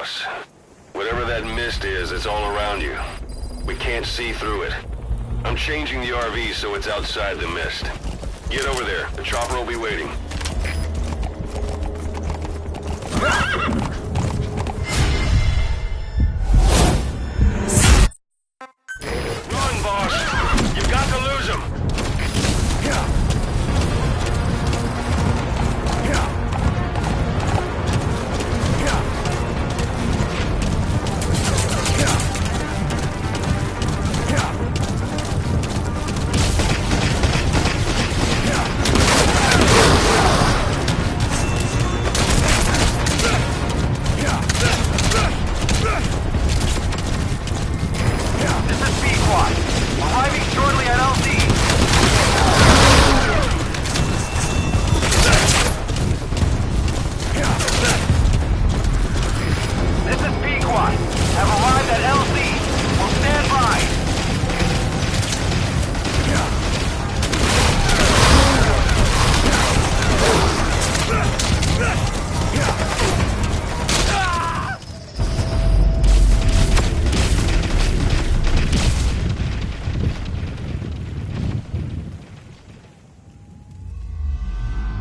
Boss, whatever that mist is, it's all around you. We can't see through it. I'm changing the RV so it's outside the mist. Get over there. The chopper will be waiting. Run, boss! You've got to lose him!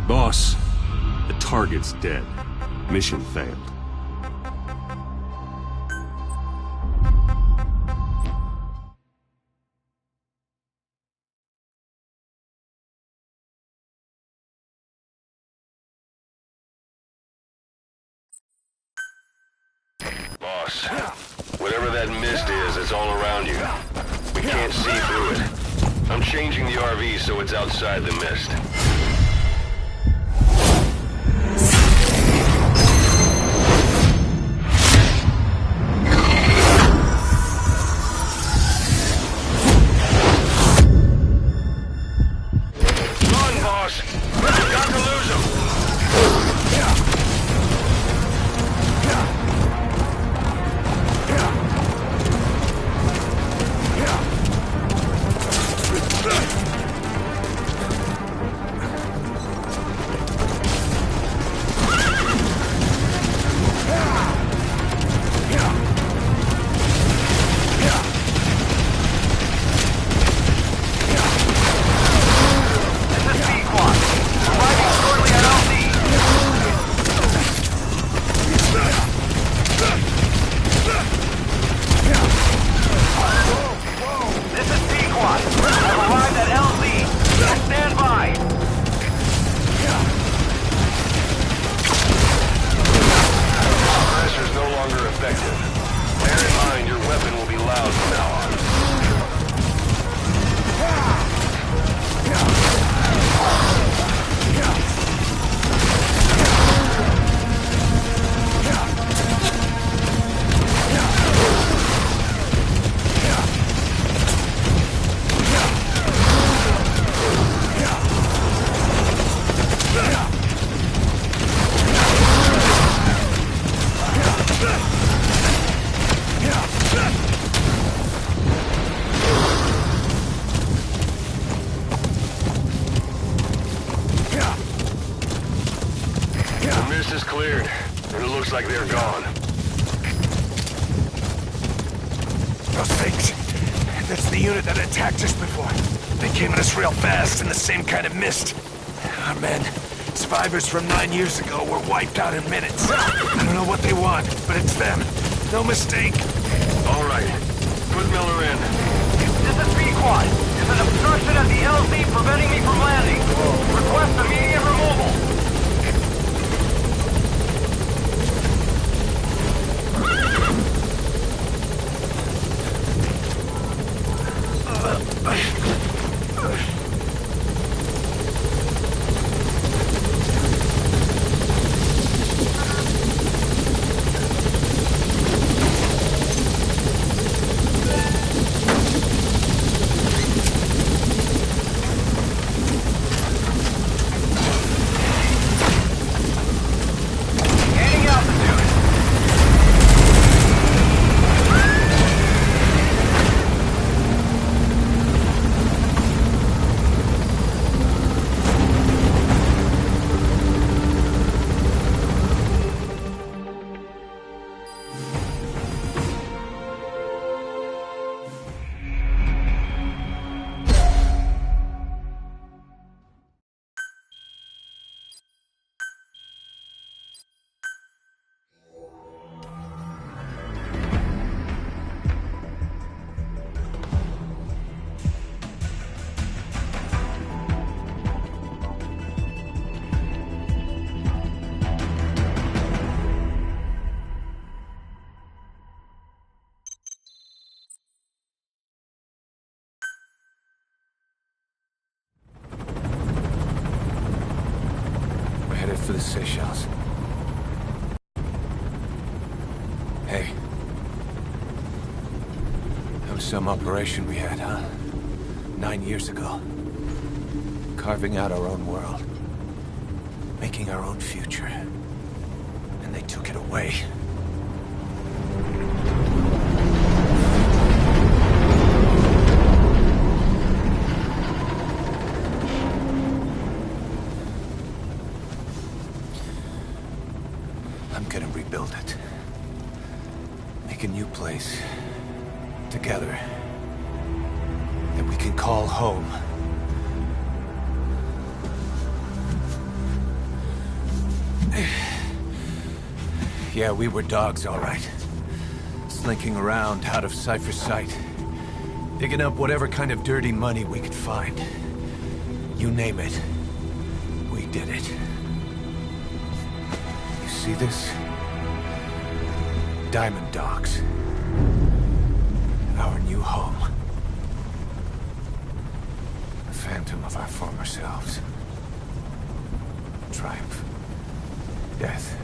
Boss, the target's dead. Mission failed. Boss, whatever that mist is, it's all around you. We can't see through it. I'm changing the RV so it's outside the mist. Is cleared, and it looks like they're gone. Those things. That's the unit that attacked us before. They came at us real fast in the same kind of mist. Our men, survivors from 9 years ago, were wiped out in minutes. I don't know what they want, but it's them. No mistake. All right. Put Miller in. This is Pequod. There's an obstruction at the LZ preventing me from landing. Request immediate removal. for the Seychelles. Hey. That was some operation we had, huh? 9 years ago. Carving out our own world. Making our own future. And they took it away. I'm gonna rebuild it. Make a new place. Together. That we can call home. Yeah, we were dogs, all right. Slinking around out of Cypher's sight. Digging up whatever kind of dirty money we could find. You name it. We did it. You see this? Diamond Dogs. Our new home. A phantom of our former selves. Triumph. Death.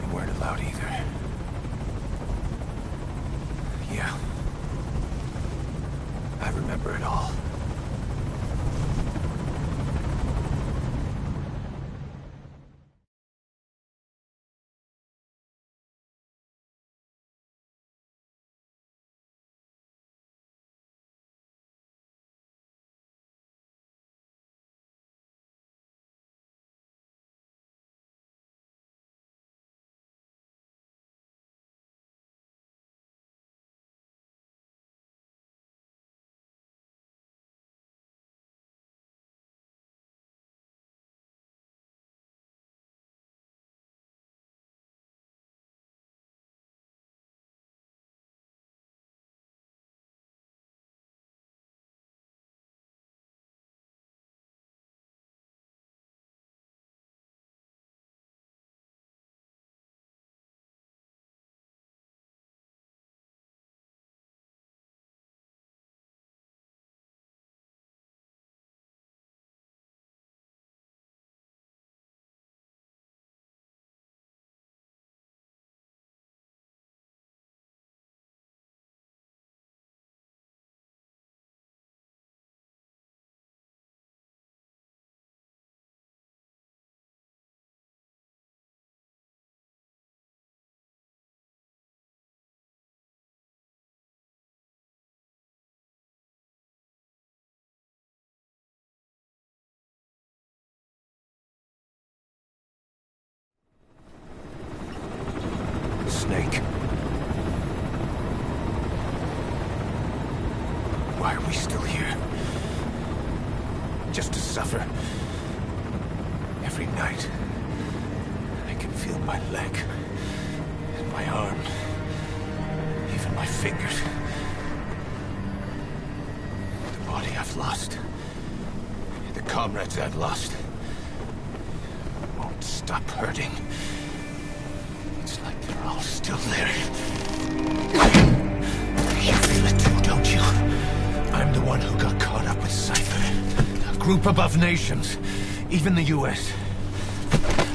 We weren't allowed either. Yeah. I remember it all. Snake. Why are we still here? Just to suffer? Every night, I can feel my leg, and my arm, even my fingers. The body I've lost, the comrades I've lost, won't stop hurting. It's like they're all still there. You feel it too, don't you? I'm the one who got caught up with Cypher. A group above nations. Even the US.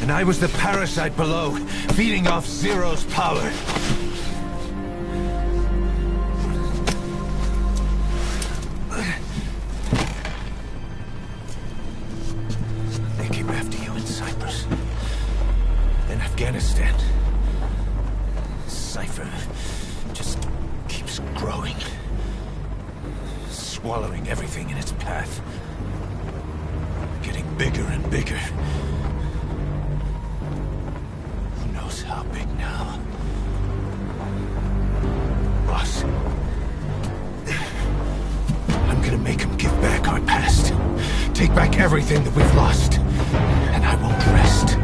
And I was the parasite below, feeding off Zero's power. They came after you in Cyprus. Then Afghanistan. Cypher just keeps growing. Swallowing everything in its path. Getting bigger and bigger. Who knows how big now? Boss. I'm gonna make him give back our past. Take back everything that we've lost. And I won't rest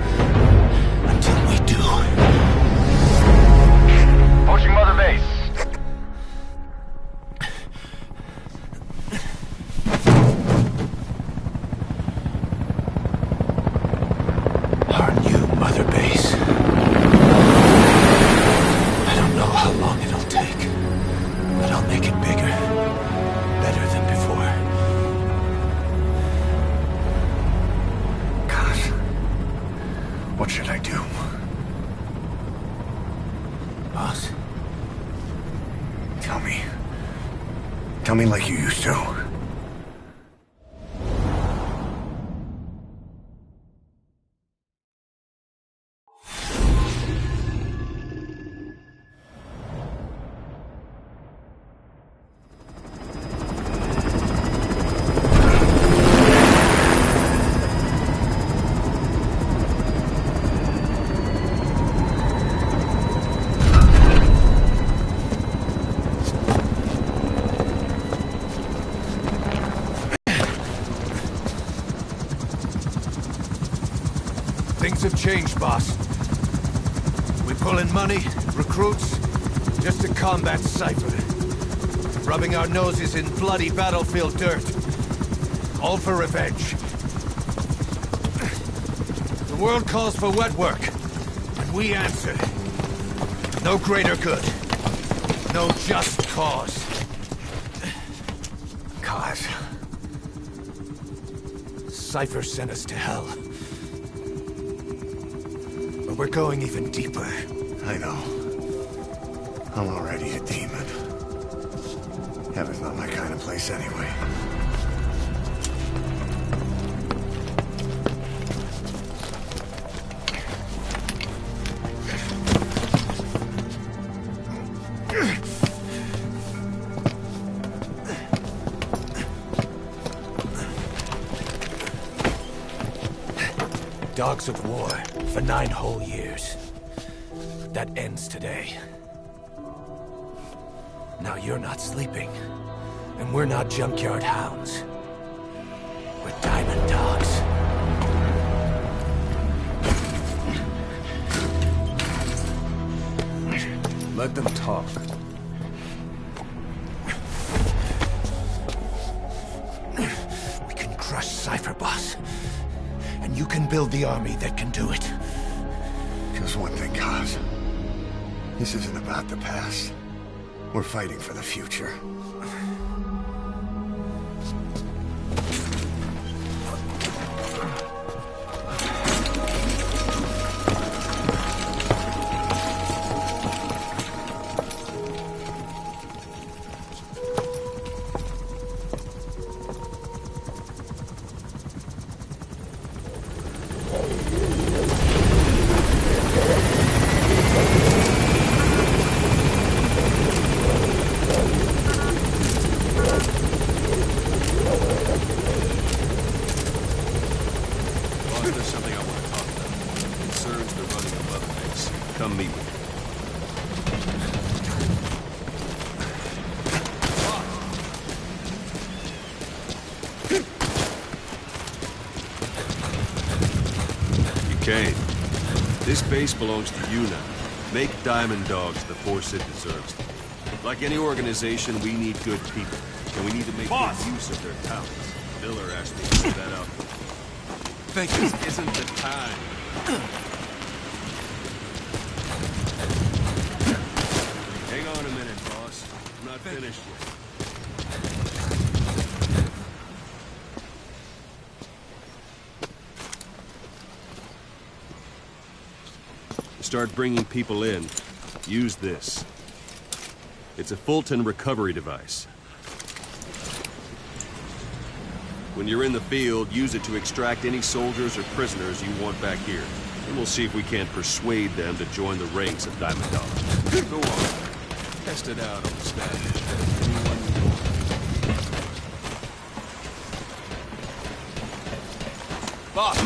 until we do. Approaching Mother Base. Our new Mother Base. I don't know how long it'll take, but I'll make it bigger. Better than before. Tell me like you used to. Things have changed, boss. We pull in money, recruits, just to combat Cypher. Rubbing our noses in bloody battlefield dirt. All for revenge. The world calls for wet work, and we answer. No greater good. No just cause. Cause. Cypher sent us to hell. But we're going even deeper. I know. I'm already a demon. Heaven's not my kind of place anyway. Dogs of war for 9 whole years. That ends today. Now you're not sleeping, and we're not junkyard hounds. We're diamond dogs. Let them talk. We can crush Cypher, boss. And you can build the army that can do it. Just one thing, Kaz. This isn't about the past. We're fighting for the future. There's something I want to talk about. It concerns the running of Mother Base. Come meet with me. You came. This base belongs to you now. Make Diamond Dogs the force it deserves. Like any organization, we need good people. And we need to make good use of their talents. Miller asked me to put that out. This isn't the time. Hang on a minute, boss. I'm not finished yet. Start bringing people in. Use this. It's a Fulton recovery device. When you're in the field, use it to extract any soldiers or prisoners you want back here. And we'll see if we can't persuade them to join the ranks of Diamond Dogs. Go on. Test it out on the staff. Anyone you want. Boss!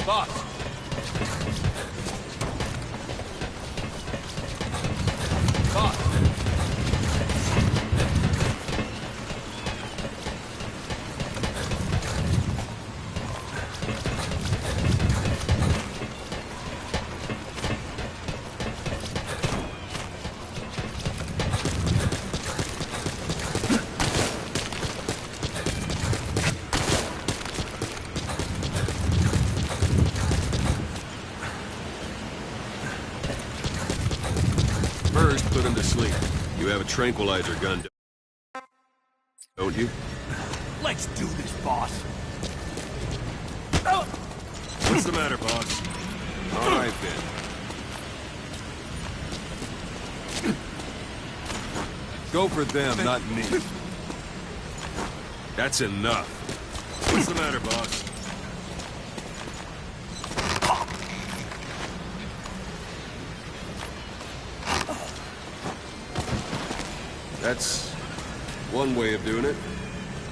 Boss! First, put him to sleep. You have a tranquilizer gun, don't you? Let's do this, boss. the matter, boss? All right, then. Go for them, not me. That's enough. What's the matter, boss? That's one way of doing it.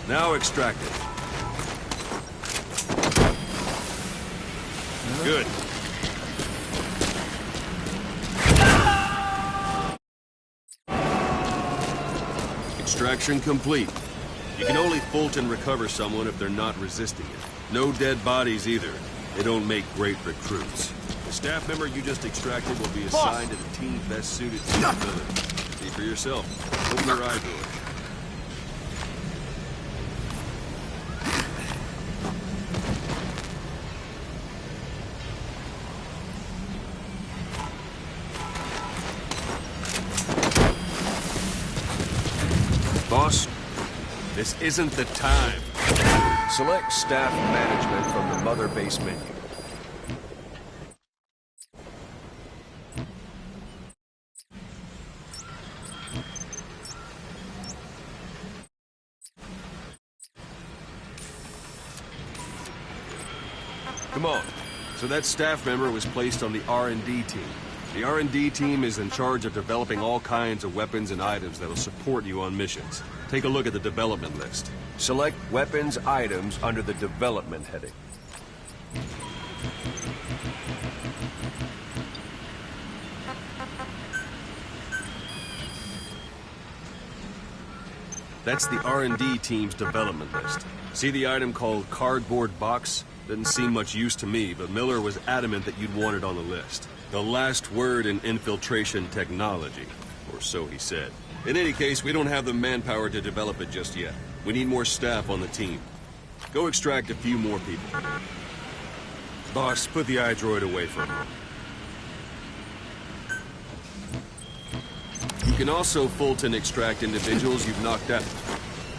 Now extract it. Good. Extraction complete. You can only Fulton recover someone if they're not resisting it. No dead bodies either. They don't make great recruits. The staff member you just extracted will be assigned to the team best suited to your ability. See for yourself. Open your eye door. Boss, this isn't the time. Select staff management from the Mother Base menu. Come on. So that staff member was placed on the R&D team. The R&D team is in charge of developing all kinds of weapons and items that will support you on missions. Take a look at the development list. Select weapons items under the development heading. That's the R&D team's development list. See the item called cardboard box? Didn't seem much use to me, but Miller was adamant that you'd want it on the list. The last word in infiltration technology, or so he said. In any case, we don't have the manpower to develop it just yet. We need more staff on the team. Go extract a few more people. Boss, put the iDroid away for a moment. You can also Fulton extract individuals you've knocked out.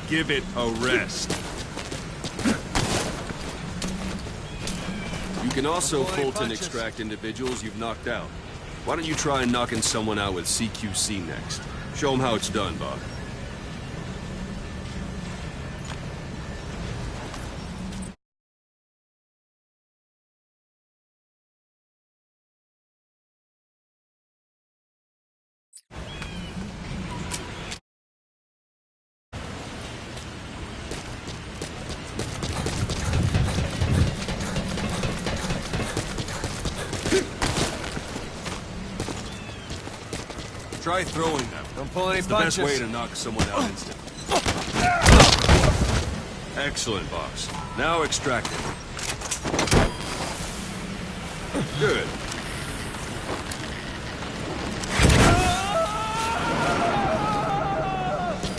Give it a rest. You can also Fulton extract individuals you've knocked out. Why don't you try knocking someone out with CQC next? Show them how it's done, Bob. Try throwing them. Don't pull any It's the punches. best way to knock someone out instantly. Excellent, boss. Now extract it. Good.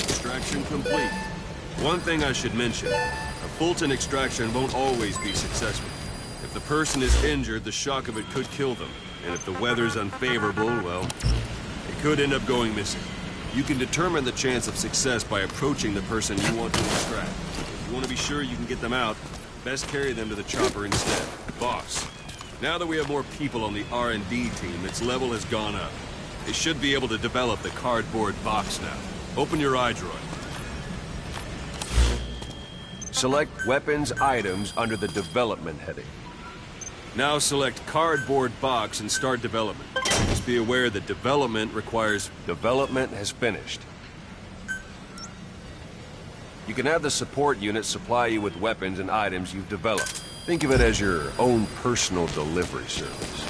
Extraction complete. One thing I should mention. A Fulton extraction won't always be successful. If the person is injured, the shock of it could kill them. And if the weather's unfavorable, well, it could end up going missing. You can determine the chance of success by approaching the person you want to extract. If you want to be sure you can get them out, best carry them to the chopper instead. Boss, now that we have more people on the R&D team, its level has gone up. They should be able to develop the cardboard box now. Open your iDroid. Select weapons items under the development heading. Now select cardboard box and start development. Just be aware that development requires... Development has finished. You can have the support unit supply you with weapons and items you've developed. Think of it as your own personal delivery service.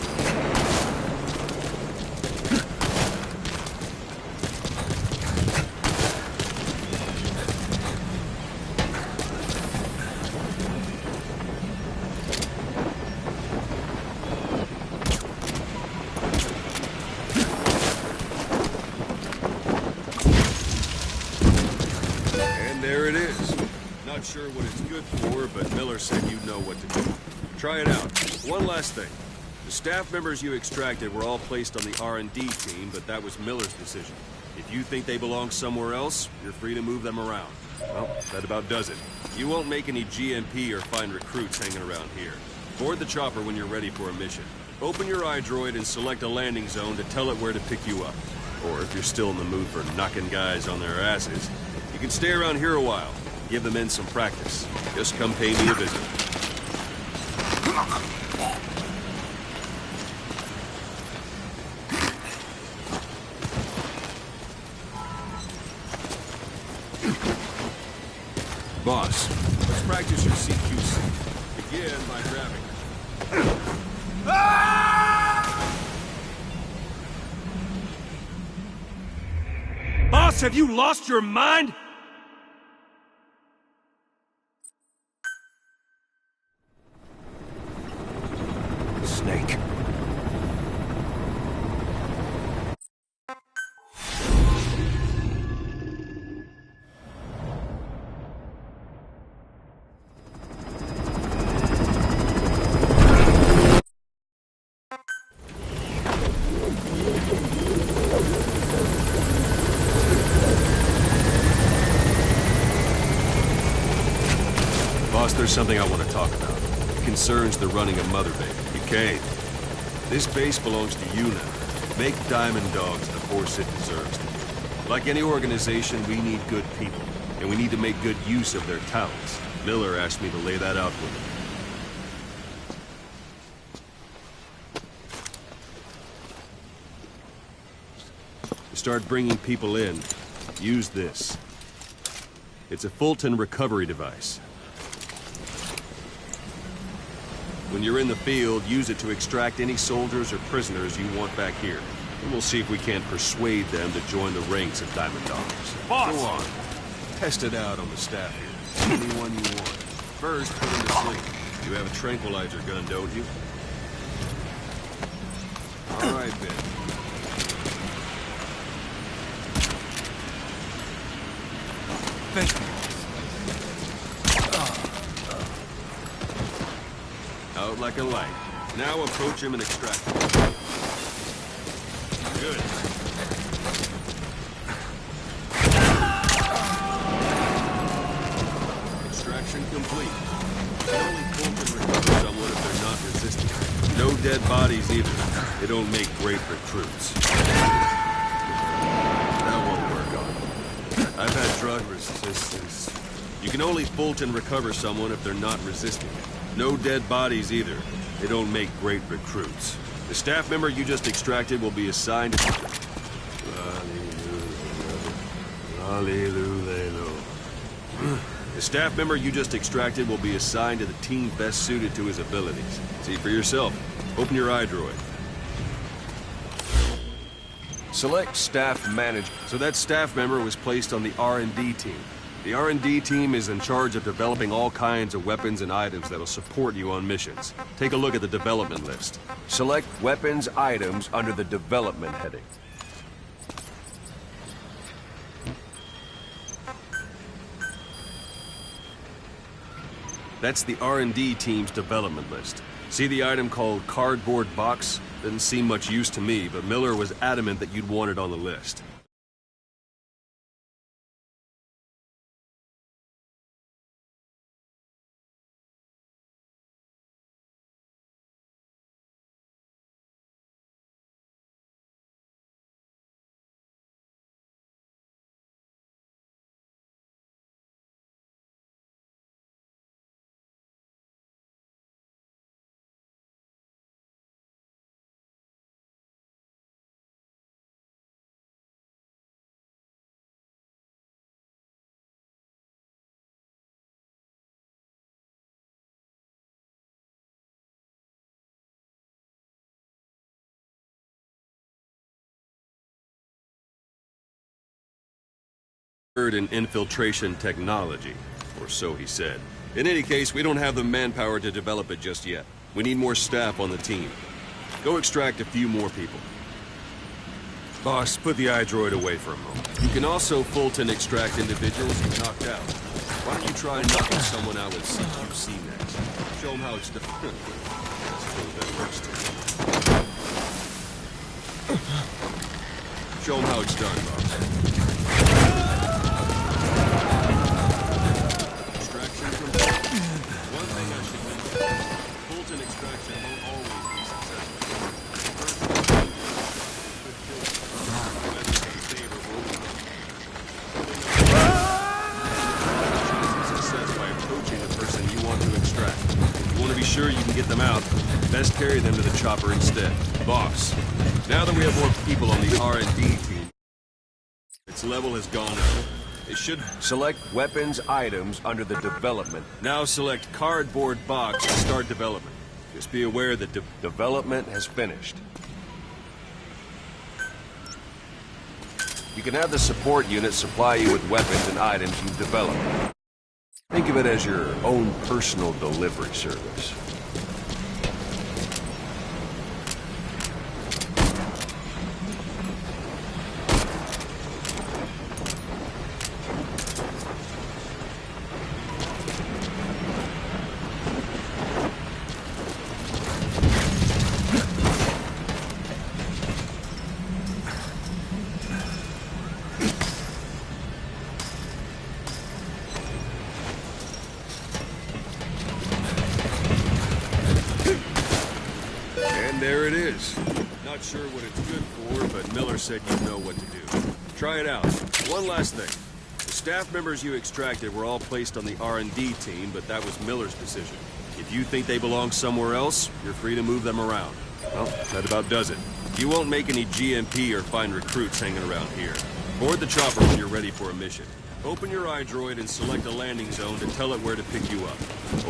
There it is. Not sure what it's good for, but Miller said you'd know what to do. Try it out. One last thing. The staff members you extracted were all placed on the R&D team, but that was Miller's decision. If you think they belong somewhere else, you're free to move them around. Well, that about does it. You won't make any GMP or find recruits hanging around here. Board the chopper when you're ready for a mission. Open your iDroid and select a landing zone to tell it where to pick you up. Or if you're still in the mood for knocking guys on their asses, you can stay around here a while. Give the men some practice. Just come pay me a visit. Boss, let's practice your CQC. Begin by grabbing. Boss, have you lost your mind? Snake. Boss, there's something I want to talk about. It concerns the running of Mother Base. Kane, this base belongs to you now. Make Diamond Dogs the force it deserves. Like any organization, we need good people, and we need to make good use of their talents. Miller asked me to lay that out with him. To start bringing people in, use this. It's a Fulton recovery device. When you're in the field, use it to extract any soldiers or prisoners you want back here. And we'll see if we can't persuade them to join the ranks of Diamond Dogs. Boss! Go on. Test it out on the staff here. Anyone you want. First, put him to sleep. You have a tranquilizer gun, don't you? All right, Ben. Thank you. Out like a light. Now approach him and extract him. Good. Extraction complete. Only Fulton recover someone if they're not resistant. No dead bodies either. They don't make great recruits. That won't work on. I've had drug resistance. You can only Fulton recover someone if they're not resisting. No dead bodies either. They don't make great recruits. The staff member you just extracted will be assigned to... The staff member you just extracted will be assigned to the team best suited to his abilities. See for yourself. Open your iDroid. Select staff manager. So that staff member was placed on the R&D team. The R&D team is in charge of developing all kinds of weapons and items that'll support you on missions. Take a look at the development list. Select weapons items under the development heading. That's the R&D team's development list. See the item called cardboard box? Didn't seem much use to me, but Miller was adamant that you'd want it on the list. In infiltration technology, or so he said. In any case, we don't have the manpower to develop it just yet. We need more staff on the team. Go extract a few more people. Boss, put the iDroid away for a moment. You can also Fulton extract individuals you knocked out. Why don't you try knocking someone out with CQC next? Show them how it's done. That works too. Show them how it's done, boss. Constant extraction won't always be successful. Success by approaching the person you want to extract. If you want to be sure you can get them out, best carry them to the chopper instead. Boss, now that we have more people on the R&D team, its level has gone up. It should Select weapons items under the development. now select cardboard box to start development. Just be aware that Development has finished. You can have the support unit supply you with weapons and items you've developed. Think of it as your own personal delivery service. And there it is. Not sure what it's good for, but Miller said you know what to do. Try it out. One last thing. The staff members you extracted were all placed on the R&D team, but that was Miller's decision. If you think they belong somewhere else, you're free to move them around. Well, that about does it. You won't make any GMP or find recruits hanging around here. Board the chopper when you're ready for a mission. Open your iDroid and select a landing zone to tell it where to pick you up.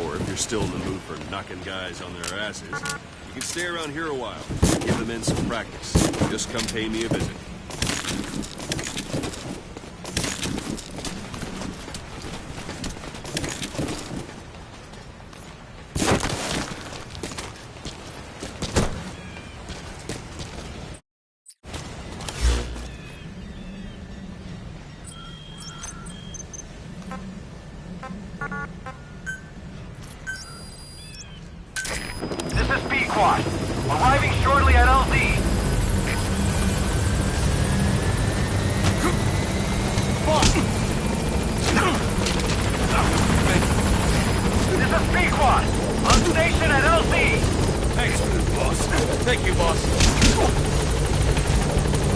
Or if you're still in the mood for knocking guys on their asses, you can stay around here a while. Give them in some practice. Just come pay me a visit. This is Pequod. Arriving shortly at LZ. This is Pequod. On station at LZ. Thanks, boss. Thank you, boss.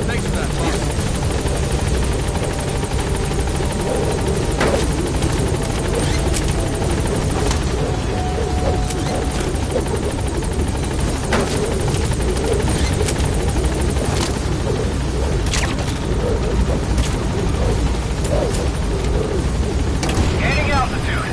Thanks for that, boss. Gaining altitude.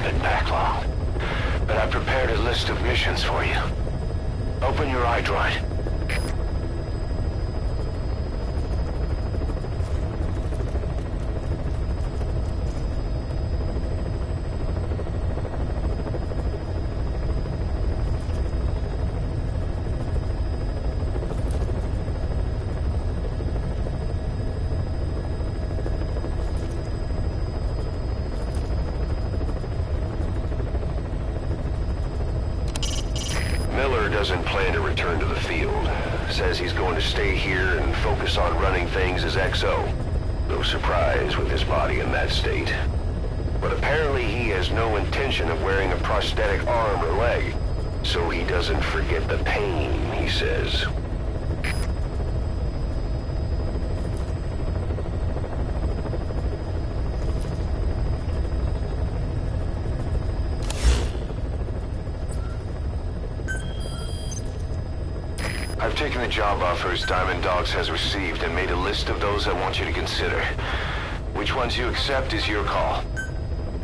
been back long. But I prepared a list of missions for you. Open your iDroid. Miller doesn't plan to return to the field. Says he's going to stay here and focus on running things as XO. No surprise with his body in that state. But apparently he has no intention of wearing a prosthetic arm or leg, so he doesn't forget the pain, he says. I've taken the job offers Diamond Dogs has received and made a list of those I want you to consider. Which ones you accept is your call.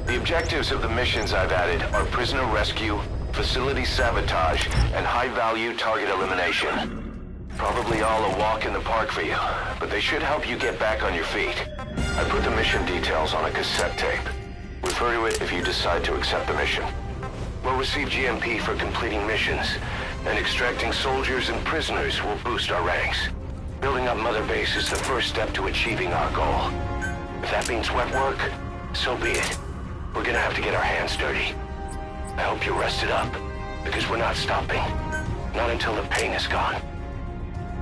The objectives of the missions I've added are prisoner rescue, facility sabotage, and high-value target elimination. Probably all a walk in the park for you, but they should help you get back on your feet. I put the mission details on a cassette tape. Refer to it if you decide to accept the mission. We'll receive GMP for completing missions, and extracting soldiers and prisoners will boost our ranks. Building up Mother Base is the first step to achieving our goal. If that means wet work, so be it. We're gonna have to get our hands dirty. I hope you're rested up, because we're not stopping. Not until the pain is gone.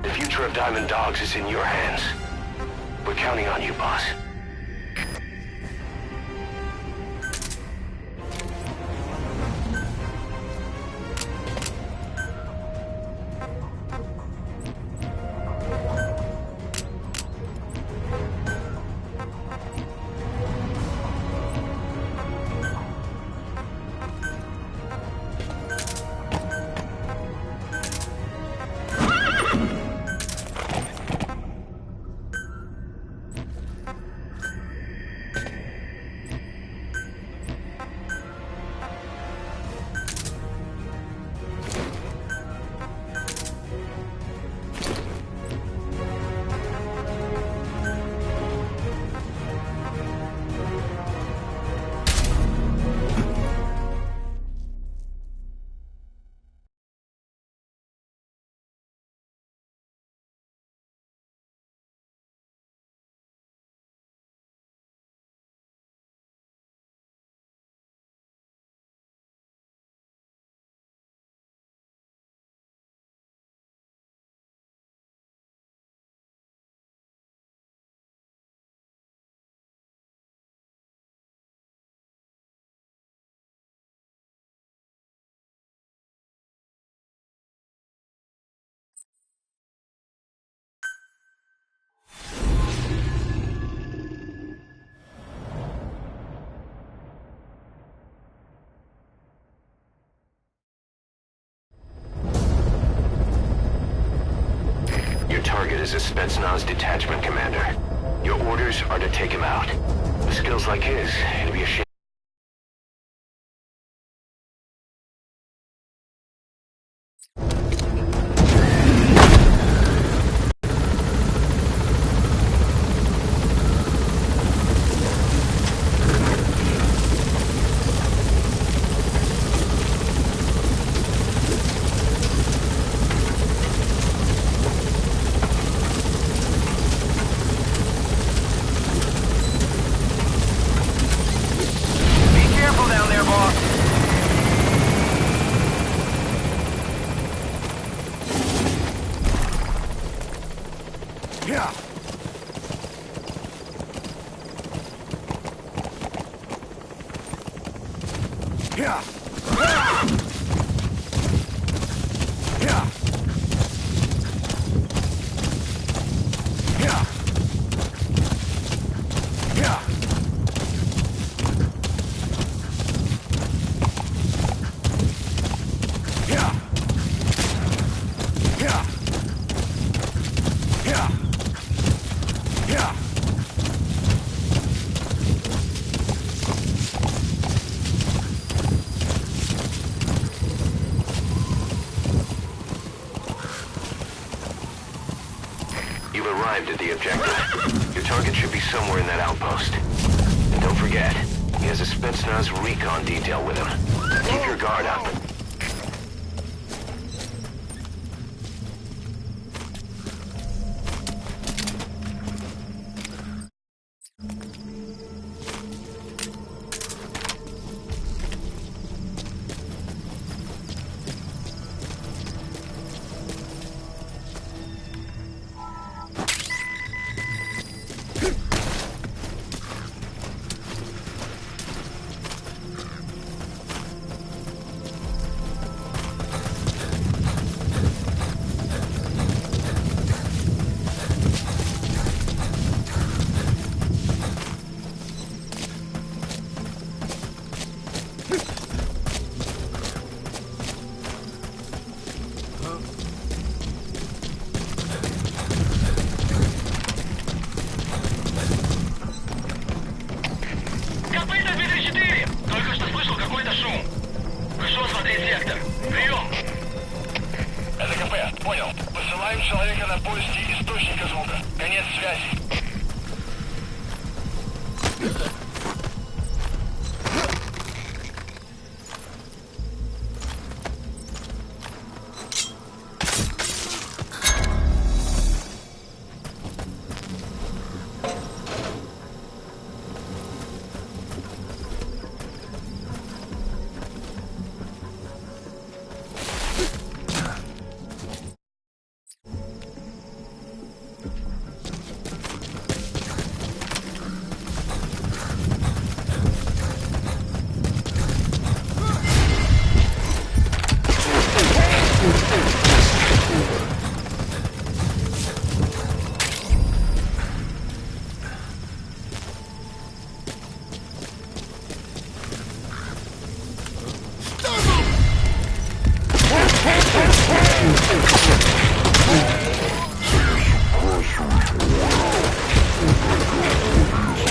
The future of Diamond Dogs is in your hands. We're counting on you, boss. Target is a Spetsnaz detachment commander. Your orders are to take him out. With skills like his, it'd be a shame. arrived at the objective. Your target should be somewhere in that outpost. And don't forget, he has a Spetsnaz recon detail with him. Keep your guard up. Человека на поиске источника звука. Конец связи.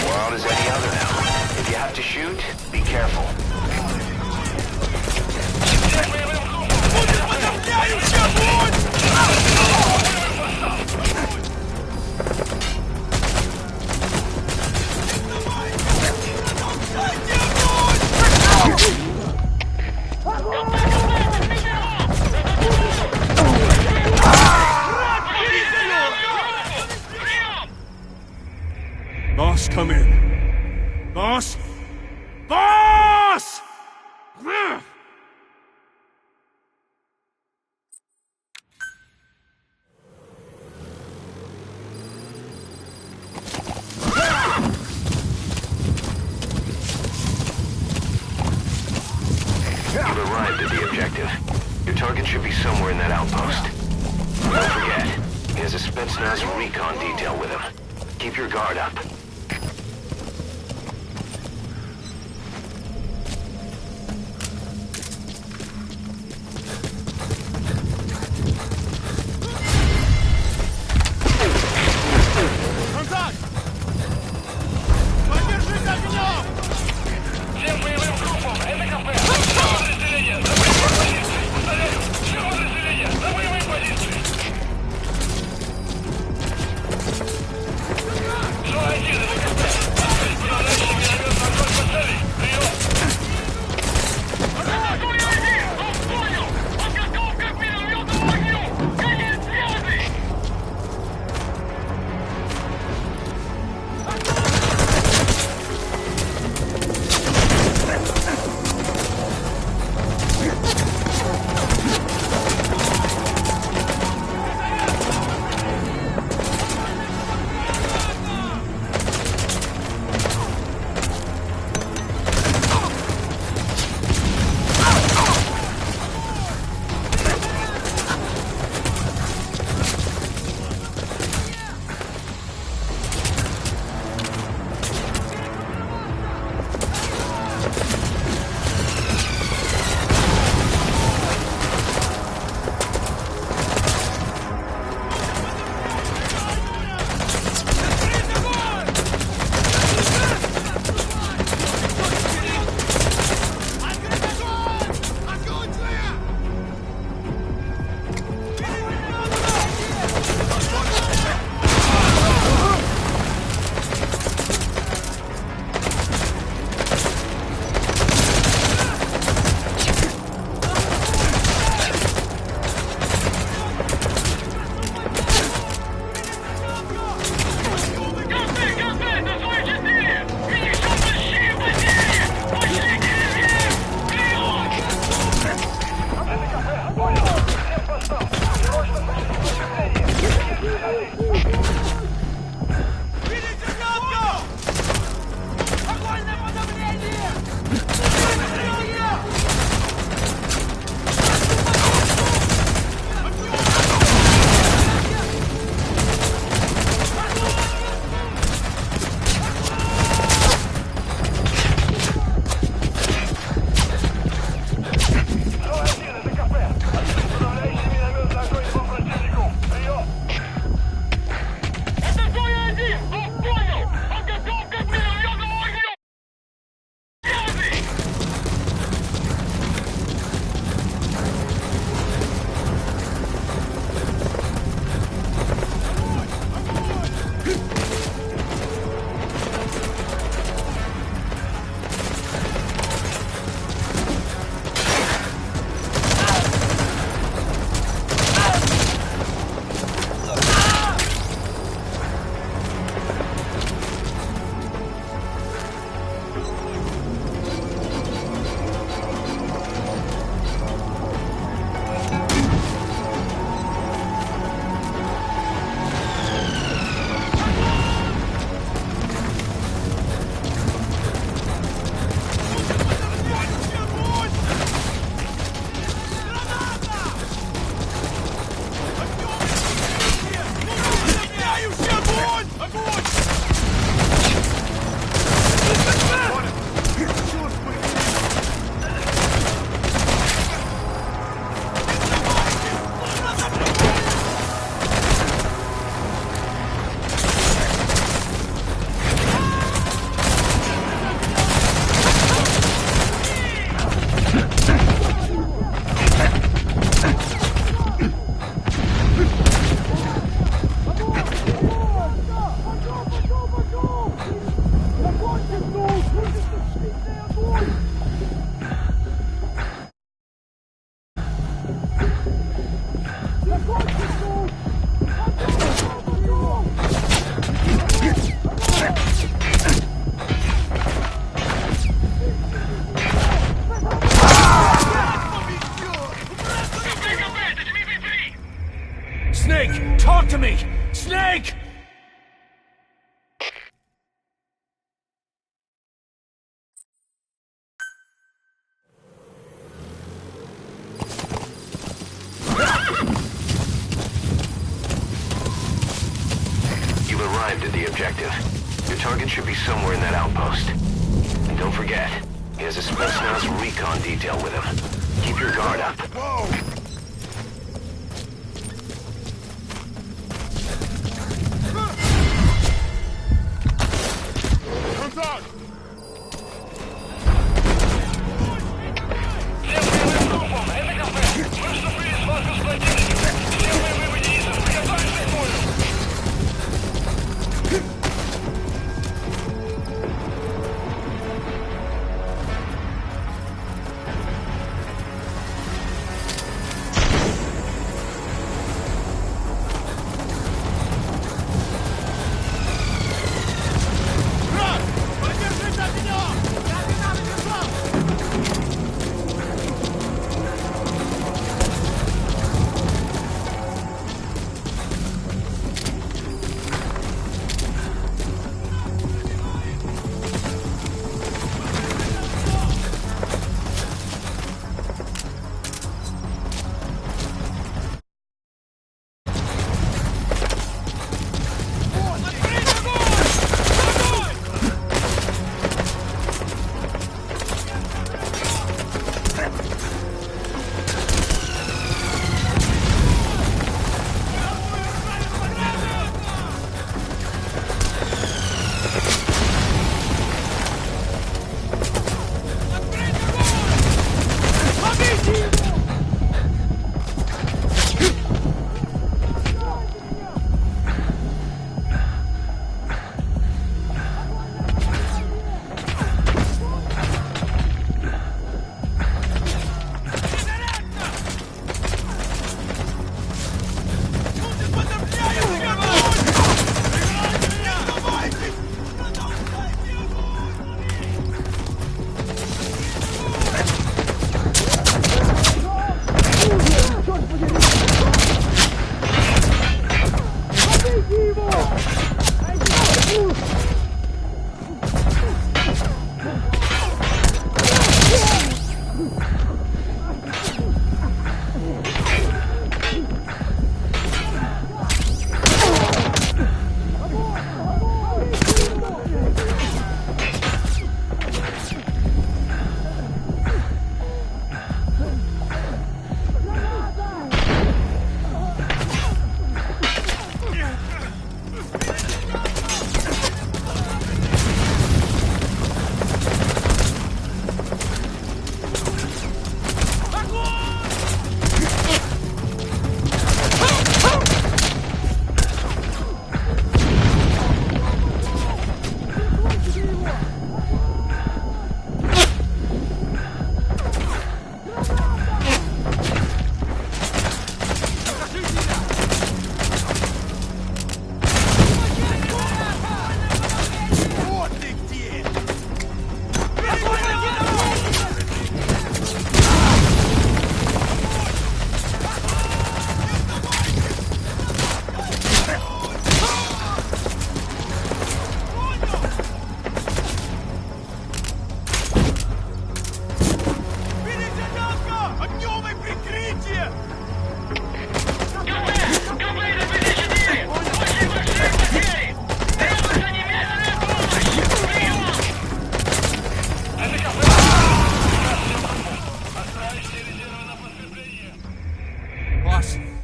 Wild as any other now. If you have to shoot, be careful. Boss, come in. Boss? Boss! You've arrived at the objective. Your target should be somewhere in that outpost. Don't forget, he has a Spetsnaz recon detail with him. Keep your guard up. Всем боевым группам! Это КП! Все подразделения! На боевые позиции! Повторяю! Все подразделения! На боевые позиции! 2-1! objective. Your target should be somewhere in that outpost. And don't forget, he has a Spetsnaz recon detail with him. Keep your guard up. Whoa!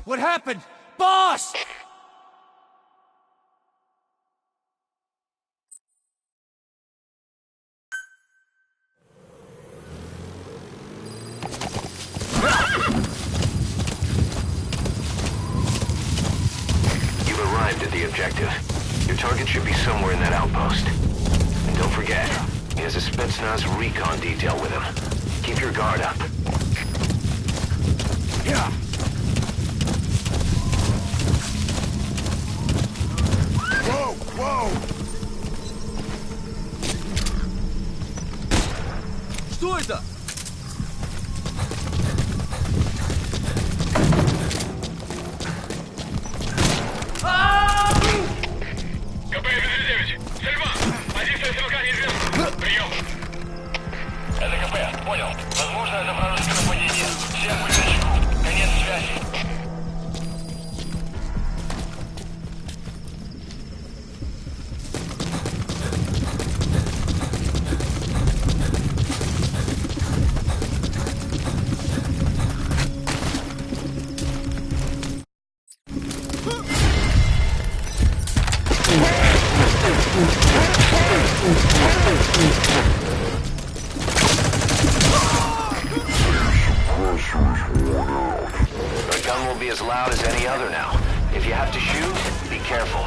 What happened? Boss! You've arrived at the objective. Your target should be somewhere in that outpost. And don't forget, he has a Spetsnaz recon detail with him. Keep your guard up. Yeah. Whoa, whoa! Что это? КП-59, Сальва! Позиция стрелка неизвестна. Прием! Это КП, понял. Возможно, это вражеское нападение. Всем быть начеку. Конец связи. be as loud as any other now. If you have to shoot, be careful.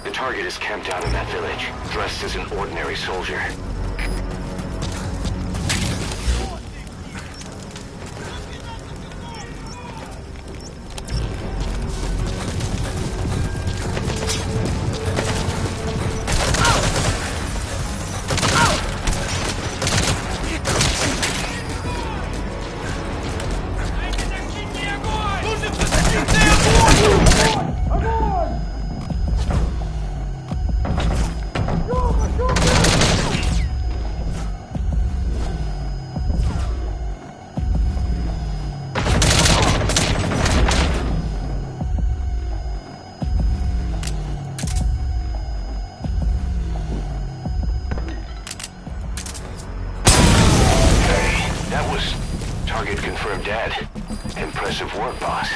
The target is camped out in that village, dressed as an ordinary soldier. Target confirmed dead. Impressive work, boss.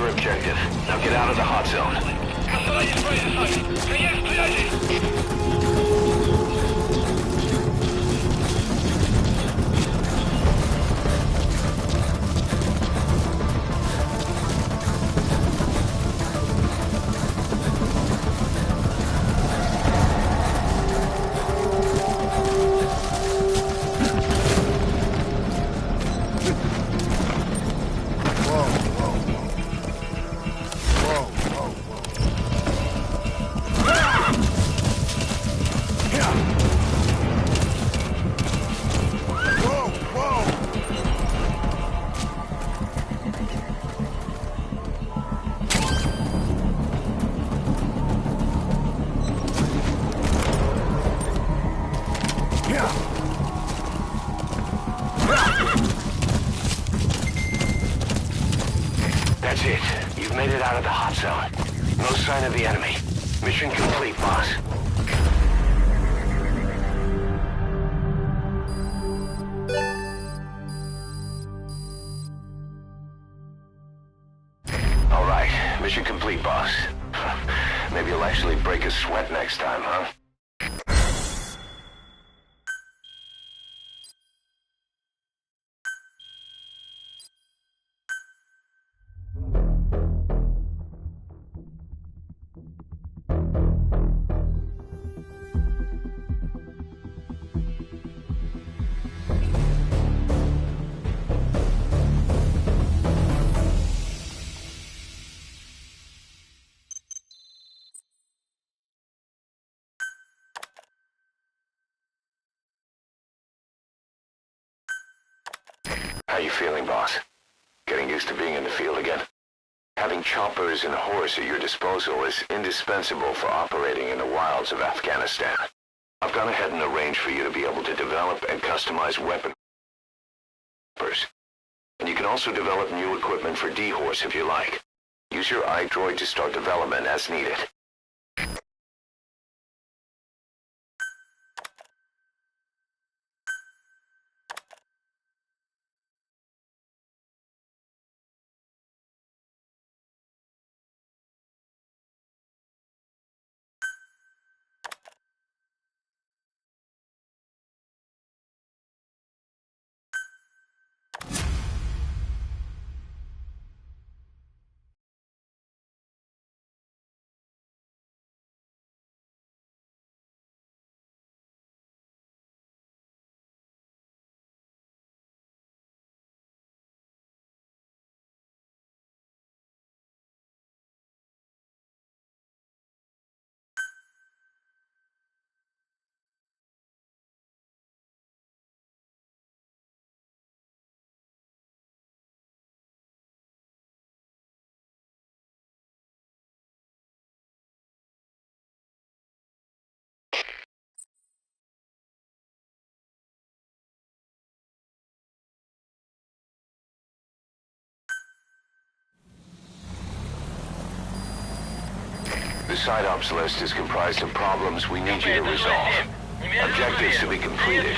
Objective. Now get out of the hot zone. That's it. You've made it out of the hot zone. No sign of the enemy. Mission complete, boss. All right. Mission complete, boss. Maybe you'll actually break a sweat next time, huh? How you feeling, boss? Getting used to being in the field again? Having choppers and horse at your disposal is indispensable for operating in the wilds of Afghanistan. I've gone ahead and arranged for you to be able to develop and customize weapons. And you can also develop new equipment for D-Horse if you like. Use your iDroid to start development as needed. The side ops list is comprised of problems we need you to resolve, objectives to be completed,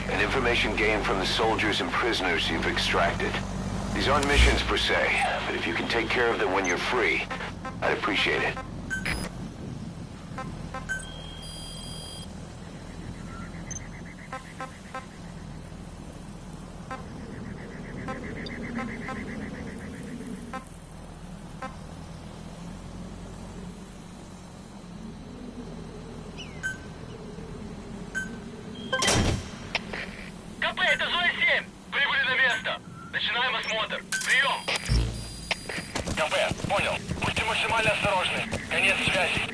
and information gained from the soldiers and prisoners you've extracted. These aren't missions per se, but if you can take care of them when you're free, I'd appreciate it. КП, это Зоя-7. Прибыли на место. Начинаем осмотр. Прием. КП, понял. Будьте максимально осторожны. Конец связи.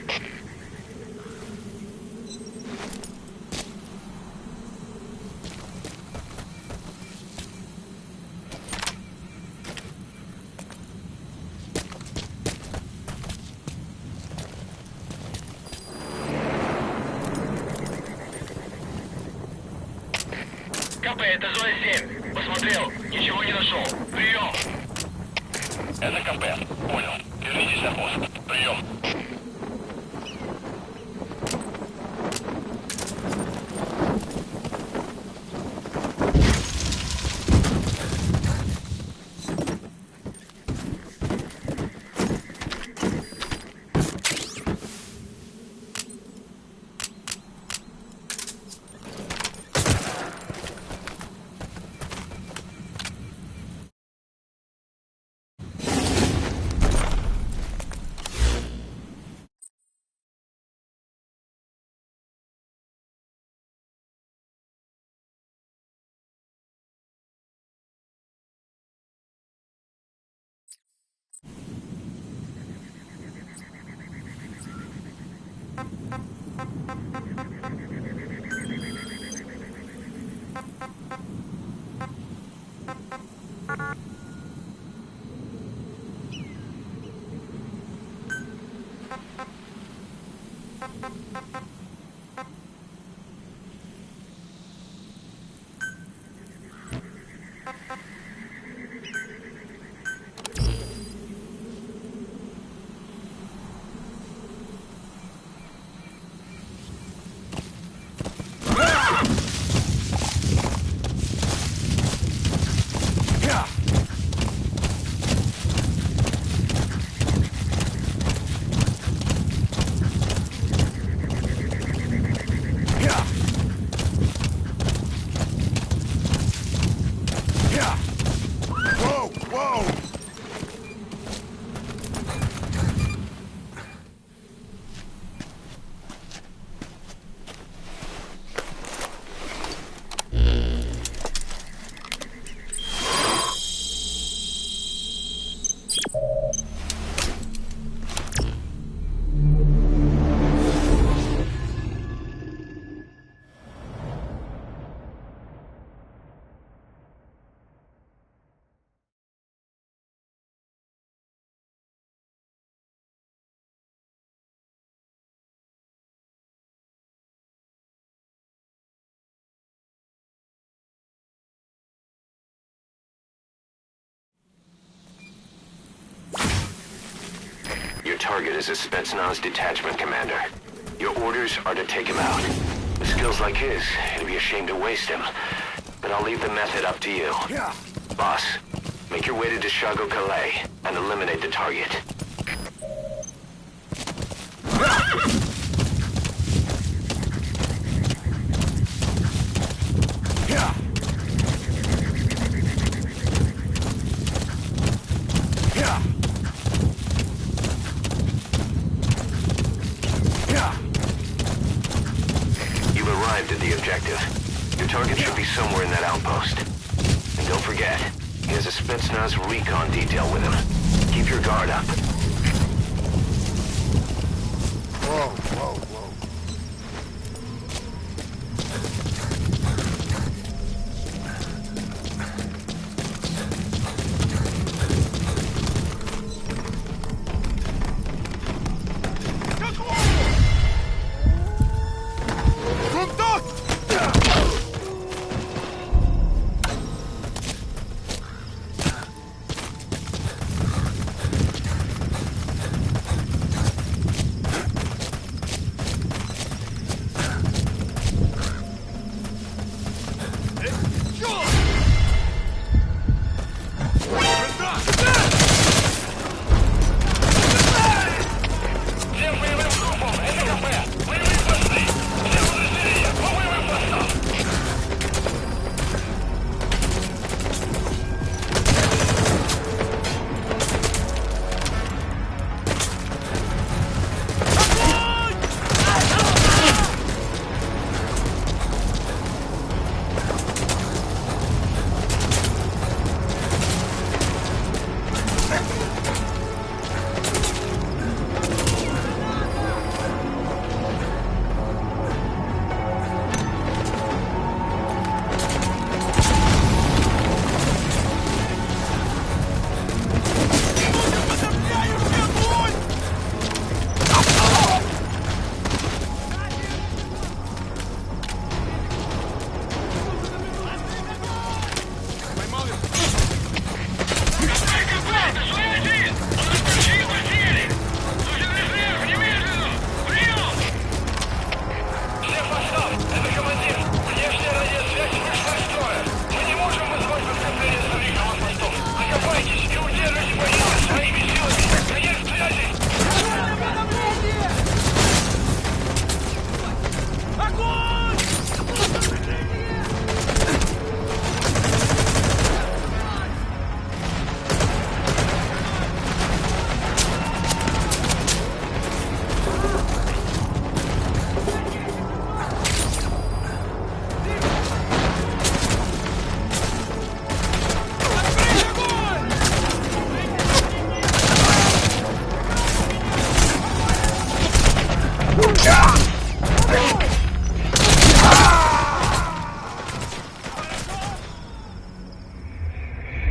КП, это Зоя-7. Посмотрел. Ничего не нашел. Прием. Это КП. Понял. Вернитесь на пост. Прием. your target is a Spetsnaz detachment commander. Your orders are to take him out. With skills like his, it'd be a shame to waste him. But I'll leave the method up to you. Boss, make your way to Deshago Calais and eliminate the target. You've arrived at the objective. Your target should be somewhere in that outpost. And don't forget, he has a Spetsnaz recon detail with him. Keep your guard up. Whoa, whoa, whoa.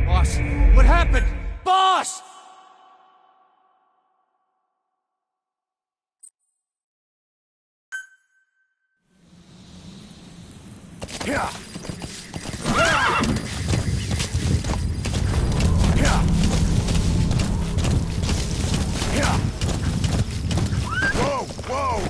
Boss, what happened? Boss! Yeah. Whoa, whoa!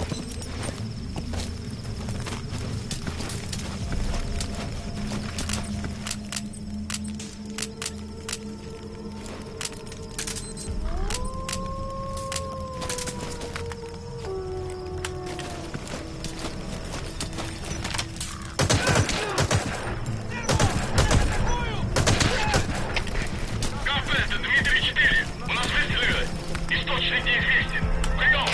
Это Дмитрий-4. У нас выстрелы. Источник неизвестен. Прием!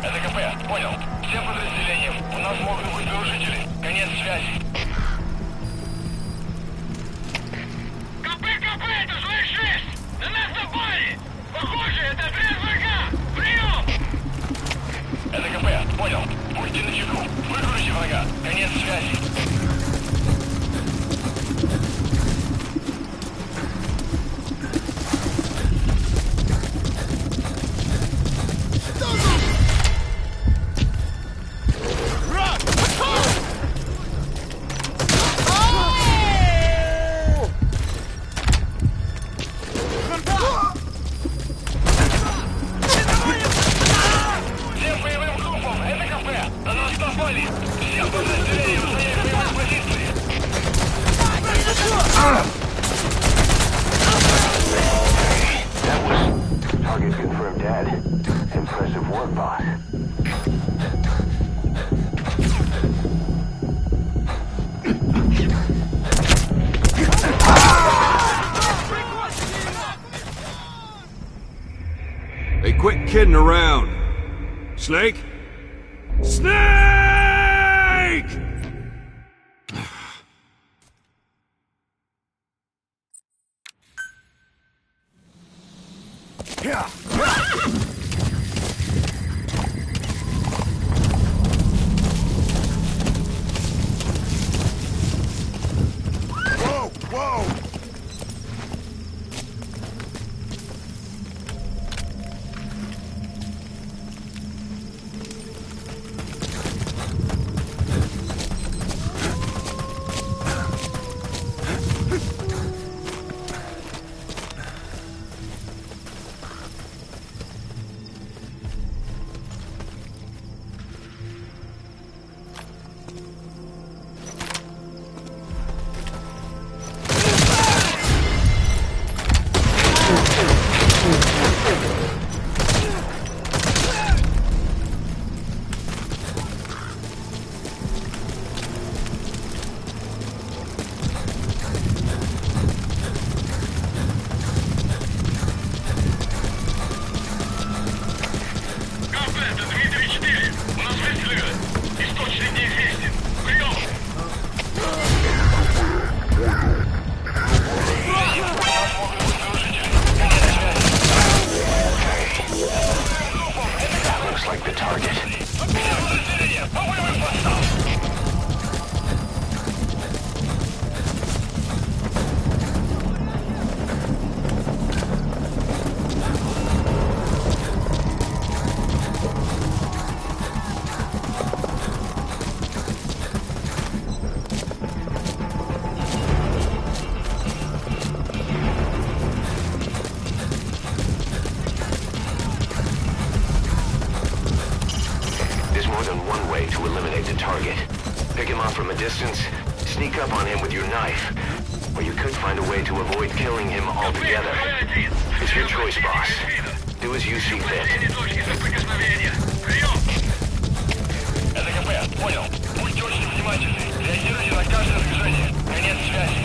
Это КП. Понял. Всем подразделениям. У нас могут быть нарушители. Конец связи. КП! Это ЖВ-6! На нас напали! Похоже, это отряд врага! Прием! Это КП. Понял. Будьте начеку. Выкройте врага. Конец связи. dead. Impressive work, boss. Hey, quit kidding around. Snake? Snake! Yeah. Whoa, whoa! Комплект, Дмитрий 4. У нас выстрелы. Источник неизвестен. Прием! Looks like the target. There's more than one way to eliminate the target. Pick him off from a distance, sneak up on him with your knife, or you could find a way to avoid killing him altogether. It's your choice, boss. Do as you see fit. Прием! Это КП, понял. Будьте очень внимательны. Реагируйте на каждое движение. Конец связи.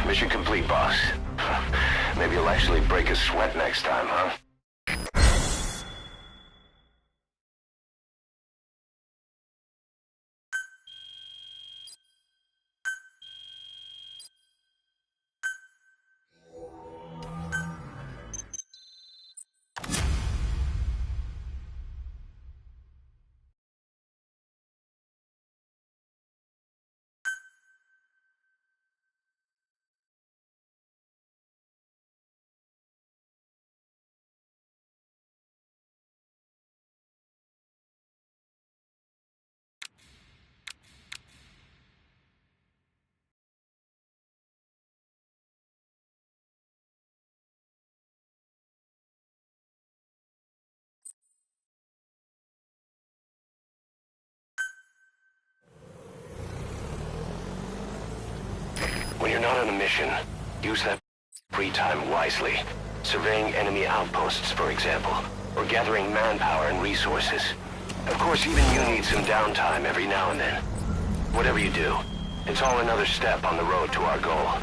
Mission complete, boss. Maybe you'll actually break a sweat next time, huh? When you're not on a mission, use that free time wisely. Surveying enemy outposts, for example, or gathering manpower and resources. Of course, even you need some downtime every now and then. Whatever you do, it's all another step on the road to our goal.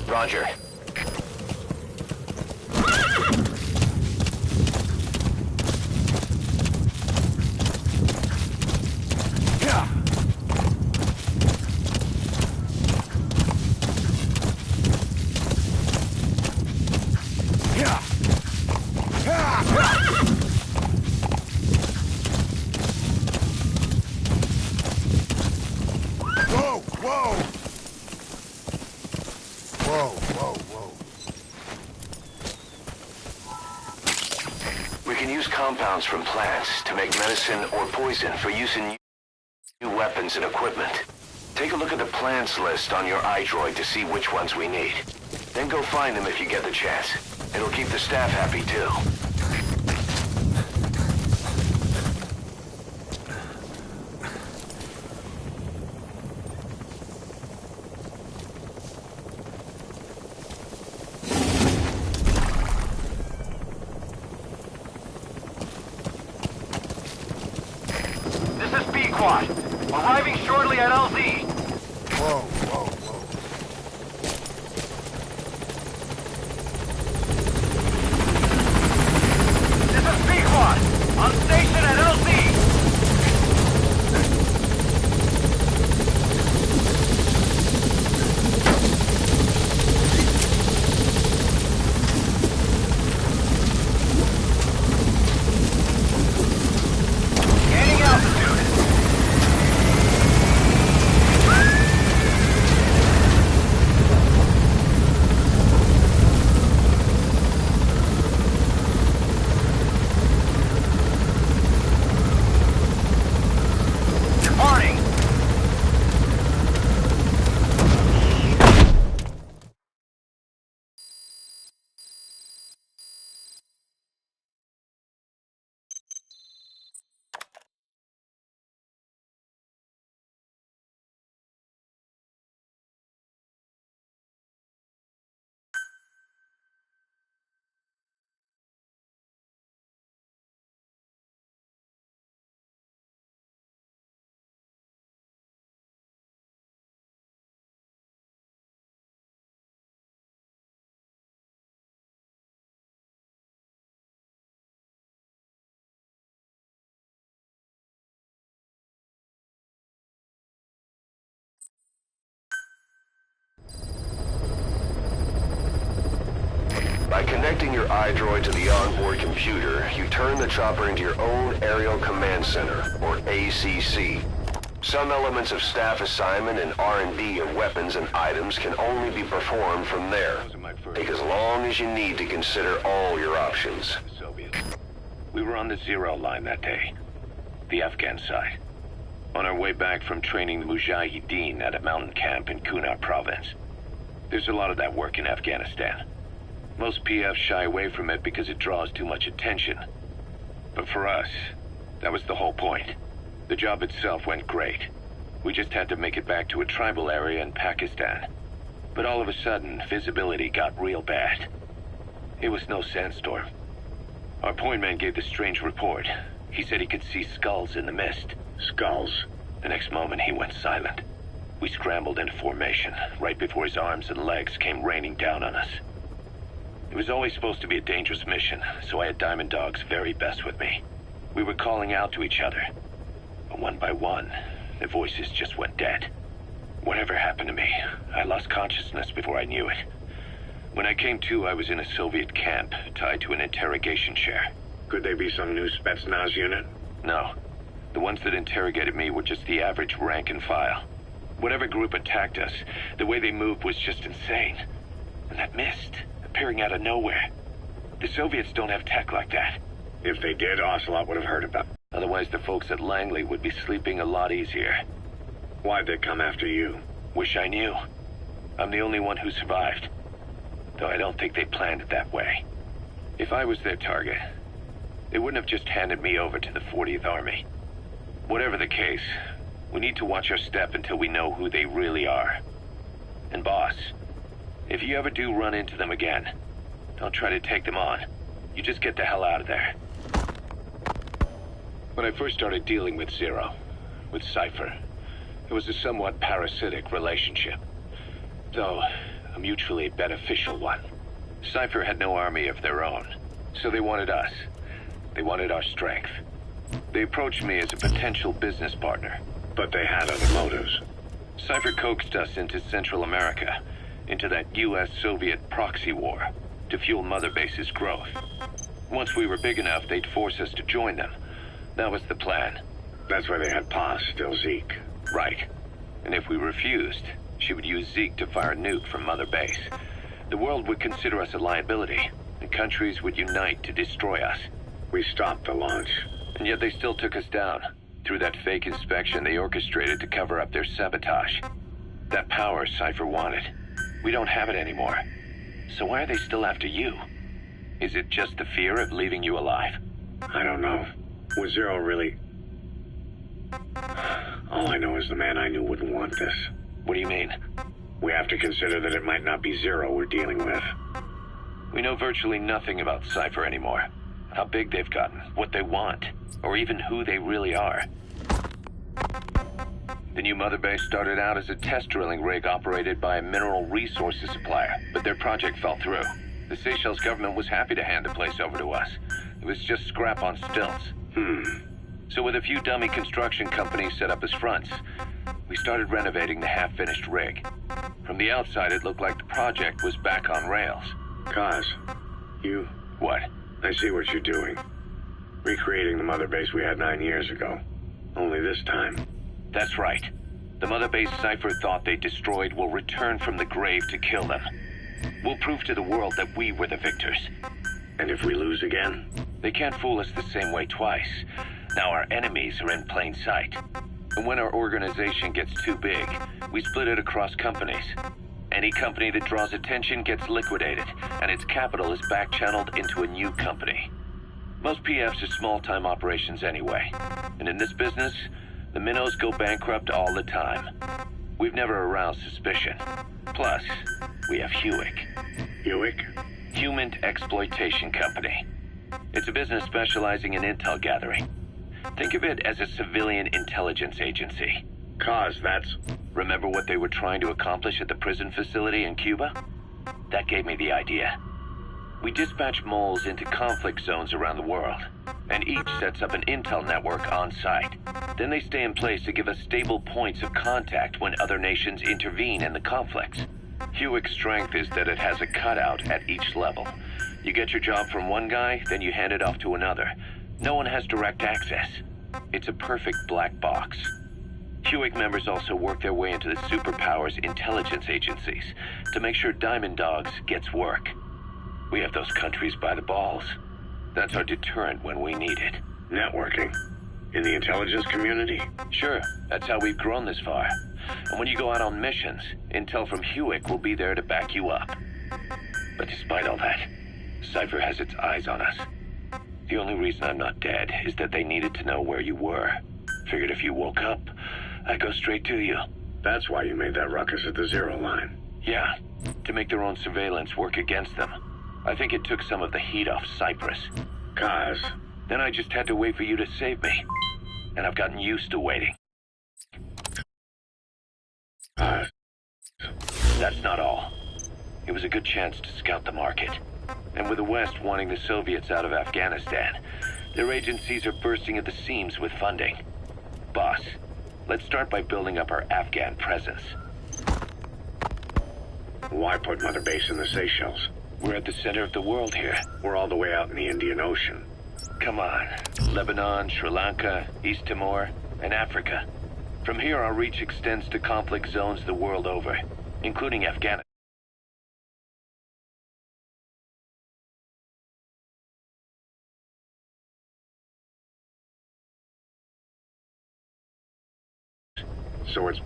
Roger. Compounds from plants to make medicine or poison for use in new weapons and equipment. Take a look at the plants list on your iDroid to see which ones we need. Then go find them if you get the chance. It'll keep the staff happy too. Arriving shortly at LZ. Whoa, whoa, whoa. This is Pequod, on station at LZ. Gaining altitude. By connecting your iDroid to the onboard computer, you turn the chopper into your own Aerial Command Center, or ACC. Some elements of staff assignment and R&D of weapons and items can only be performed from there. Take as long as you need to consider all your options. We were on the zero line that day, the Afghan side. On our way back from training the Mujahideen at a mountain camp in Kunar province. There's a lot of that work in Afghanistan. Most PFs shy away from it because it draws too much attention. But for us, that was the whole point. The job itself went great. We just had to make it back to a tribal area in Pakistan. But all of a sudden, visibility got real bad. It was no sandstorm. Our point man gave this strange report. He said he could see skulls in the mist. Skulls? The next moment, he went silent. We scrambled into formation, right before his arms and legs came raining down on us. It was always supposed to be a dangerous mission, so I had Diamond Dog's very best with me. We were calling out to each other, but one by one, the voices just went dead. Whatever happened to me, I lost consciousness before I knew it. When I came to, I was in a Soviet camp, tied to an interrogation chair. Could they be some new Spetsnaz unit? No. The ones that interrogated me were just the average rank and file. Whatever group attacked us, the way they moved was just insane. And that mist, appearing out of nowhere. The Soviets don't have tech like that. If they did, Ocelot would have heard about it. Otherwise, the folks at Langley would be sleeping a lot easier. Why'd they come after you? Wish I knew. I'm the only one who survived. Though I don't think they planned it that way. If I was their target, they wouldn't have just handed me over to the 40th Army. Whatever the case, we need to watch our step until we know who they really are. And boss, if you ever do run into them again, don't try to take them on. You just get the hell out of there. When I first started dealing with Zero, with Cypher, it was a somewhat parasitic relationship. Though, a mutually beneficial one. Cypher had no army of their own, so they wanted us. They wanted our strength. They approached me as a potential business partner. But they had other motives. Cypher coaxed us into Central America, into that US-Soviet proxy war, to fuel Mother Base's growth. Once we were big enough, they'd force us to join them. That was the plan. That's why they had Paz, still Zeke. Right. And if we refused, she would use Zeke to fire a nuke from Mother Base. The world would consider us a liability, and countries would unite to destroy us. We stopped the launch. And yet they still took us down, through that fake inspection they orchestrated to cover up their sabotage. That power Cypher wanted. We don't have it anymore. So why are they still after you? Is it just the fear of leaving you alive? I don't know. Was Zero really... All I know is the man I knew wouldn't want this. What do you mean? We have to consider that it might not be Zero we're dealing with. We know virtually nothing about Cypher anymore. How big they've gotten, what they want, or even who they really are. The new Mother Base started out as a test drilling rig operated by a mineral resources supplier, but their project fell through. The Seychelles government was happy to hand the place over to us. It was just scrap on stilts. So with a few dummy construction companies set up as fronts, we started renovating the half-finished rig. From the outside, it looked like the project was back on rails. Kaz, you... What? I see what you're doing. Recreating the Mother Base we had 9 years ago. Only this time. That's right. The Mother Base Cypher thought they destroyed will return from the grave to kill them. We'll prove to the world that we were the victors. And if we lose again? They can't fool us the same way twice. Now our enemies are in plain sight. And when our organization gets too big, we split it across companies. Any company that draws attention gets liquidated, and its capital is back-channeled into a new company. Most PFs are small-time operations anyway. And in this business, the minnows go bankrupt all the time. We've never aroused suspicion. Plus, we have Hewick. Hewick? Human Exploitation Company. It's a business specializing in intel gathering. Think of it as a civilian intelligence agency. Kaz, that's... Remember what they were trying to accomplish at the prison facility in Cuba? That gave me the idea. We dispatch moles into conflict zones around the world, and each sets up an intel network on site. Then they stay in place to give us stable points of contact when other nations intervene in the conflicts. Hewick's strength is that it has a cutout at each level. You get your job from one guy, then you hand it off to another. No one has direct access. It's a perfect black box. Hewick members also work their way into the superpowers intelligence agencies to make sure Diamond Dogs gets work. We have those countries by the balls. That's our deterrent when we need it. Networking? In the intelligence community? Sure, that's how we've grown this far. And when you go out on missions, intel from Hewick will be there to back you up. But despite all that, Cypher has its eyes on us. The only reason I'm not dead is that they needed to know where you were. Figured if you woke up, I'd go straight to you. That's why you made that ruckus at the Zero line. Yeah, to make their own surveillance work against them. I think it took some of the heat off Cyprus. Kaz. Then I just had to wait for you to save me. And I've gotten used to waiting. That's not all. It was a good chance to scout the market. And with the West wanting the Soviets out of Afghanistan, their agencies are bursting at the seams with funding. Boss, let's start by building up our Afghan presence. Why put Mother Base in the Seychelles? We're at the center of the world here. We're all the way out in the Indian Ocean. Come on. Lebanon, Sri Lanka, East Timor, and Africa. From here, our reach extends to conflict zones the world over, including Afghanistan. So it's